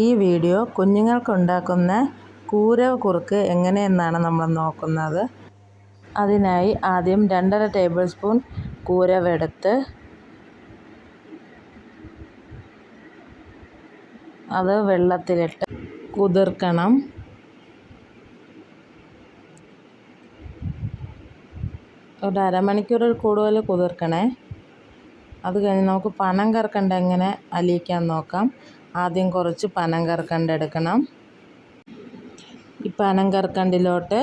ഈ വീഡിയോ കുഞ്ഞുങ്ങൾക്കുണ്ടാക്കുന്ന കൂരവ് കുറുക്ക് എങ്ങനെയെന്നാണ് നമ്മൾ നോക്കുന്നത്. അതിനായി ആദ്യം 2½ ടേബിൾ സ്പൂൺ കൂരവെടുത്ത് അത് വെള്ളത്തിലിട്ട് കുതിർക്കണം. ഒരു അരമണിക്കൂറിൽ കൂടുതൽ കുതിർക്കണേ. അത് കഴിഞ്ഞ് നമുക്ക് പനം കർക്കണ്ട എങ്ങനെ അലിയിക്കാൻ നോക്കാം. ആദ്യം കുറച്ച് പനം കർക്കണ്ട എടുക്കണം. ഈ പനം കർക്കണ്ടിലോട്ട്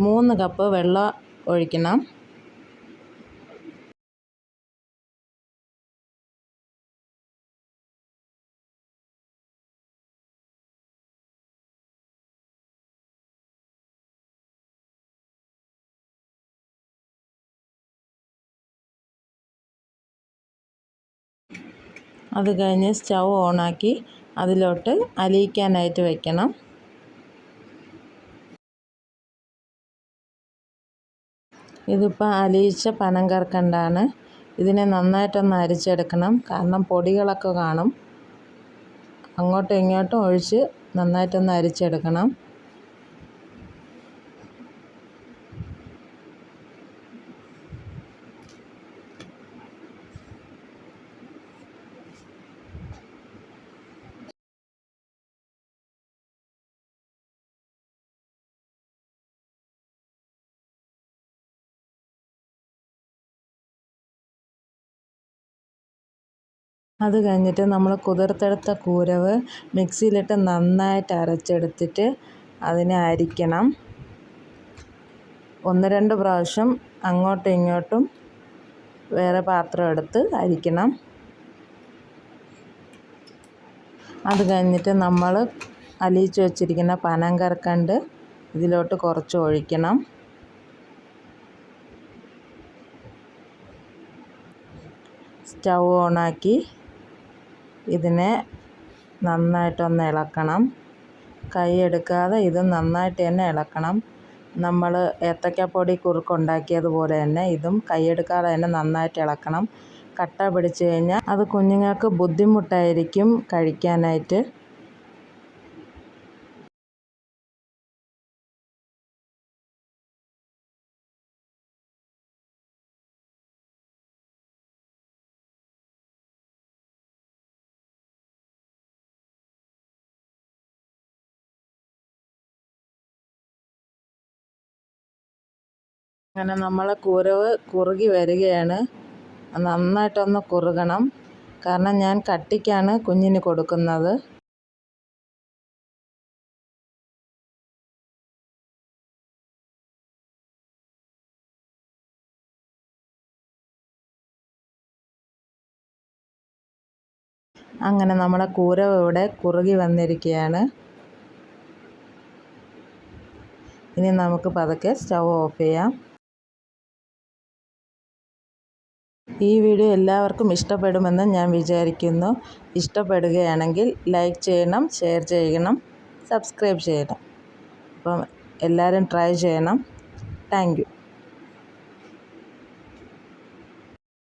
3 കപ്പ് വെള്ളം ഒഴിക്കണം. അത് കഴിഞ്ഞ് സ്റ്റൗ ഓണാക്കി അതിലോട്ട് അലിയിക്കാനായിട്ട് വയ്ക്കണം. ഇതിപ്പോൾ അലിയിച്ച പനം കർക്കണ്ടാണ്. ഇതിനെ നന്നായിട്ടൊന്ന് അരിച്ചെടുക്കണം. കാരണം പൊടികളൊക്കെ കാണും. അങ്ങോട്ടും ഇങ്ങോട്ടും ഒഴിച്ച് നന്നായിട്ടൊന്ന് അരിച്ചെടുക്കണം. അത് കഴിഞ്ഞിട്ട് നമ്മൾ കുതിർത്തെടുത്ത കൂരവ് മിക്സിയിലിട്ട് നന്നായിട്ട് അരച്ചെടുത്തിട്ട് അതിനെ അരിക്കണം. 1-2 പ്രാവശ്യം അങ്ങോട്ടും ഇങ്ങോട്ടും വേറെ പാത്രം എടുത്ത് അരിക്കണം. അത് കഴിഞ്ഞിട്ട് നമ്മൾ അലിയിച്ച് വച്ചിരിക്കുന്ന പനം കർക്കണ്ട് ഇതിലോട്ട് കുറച്ച് ഒഴിക്കണം. സ്റ്റൗ ഓണാക്കി ഇതിനെ നന്നായിട്ടൊന്ന് ഇളക്കണം. കൈ എടുക്കാതെ ഇത് നന്നായിട്ട് തന്നെ ഇളക്കണം. നമ്മൾ ഏത്തയ്ക്കാപ്പൊടി കുറുക്കുണ്ടാക്കിയതുപോലെ തന്നെ ഇതും കൈയെടുക്കാതെ തന്നെ നന്നായിട്ട് ഇളക്കണം. കട്ട പിടിച്ച് കഴിഞ്ഞാൽ അത് കുഞ്ഞുങ്ങൾക്ക് ബുദ്ധിമുട്ടായിരിക്കും കഴിക്കാനായിട്ട്. അങ്ങനെ നമ്മൾ കൂരവ് കുറുകി വരികയാണ്. നന്നായിട്ടൊന്ന് കുറുകണം. കാരണം ഞാൻ കട്ടിക്കാണ് കുഞ്ഞിന് കൊടുക്കുന്നത്. അങ്ങനെ നമ്മുടെ കൂരവ് ഇവിടെ കുറുകി വന്നിരിക്കുകയാണ്. ഇനി നമുക്ക് പതുക്കെ സ്റ്റൗ ഓഫ് ചെയ്യാം. ഈ വീഡിയോ എല്ലാവർക്കും ഇഷ്ടപ്പെടുമെന്ന് ഞാൻ വിചാരിക്കുന്നു. ഇഷ്ടപ്പെടുകയാണെങ്കിൽ ലൈക്ക് ചെയ്യണം, ഷെയർ ചെയ്യണം, സബ്സ്ക്രൈബ് ചെയ്യണം. അപ്പം എല്ലാവരും ട്രൈ ചെയ്യണം. Thank you.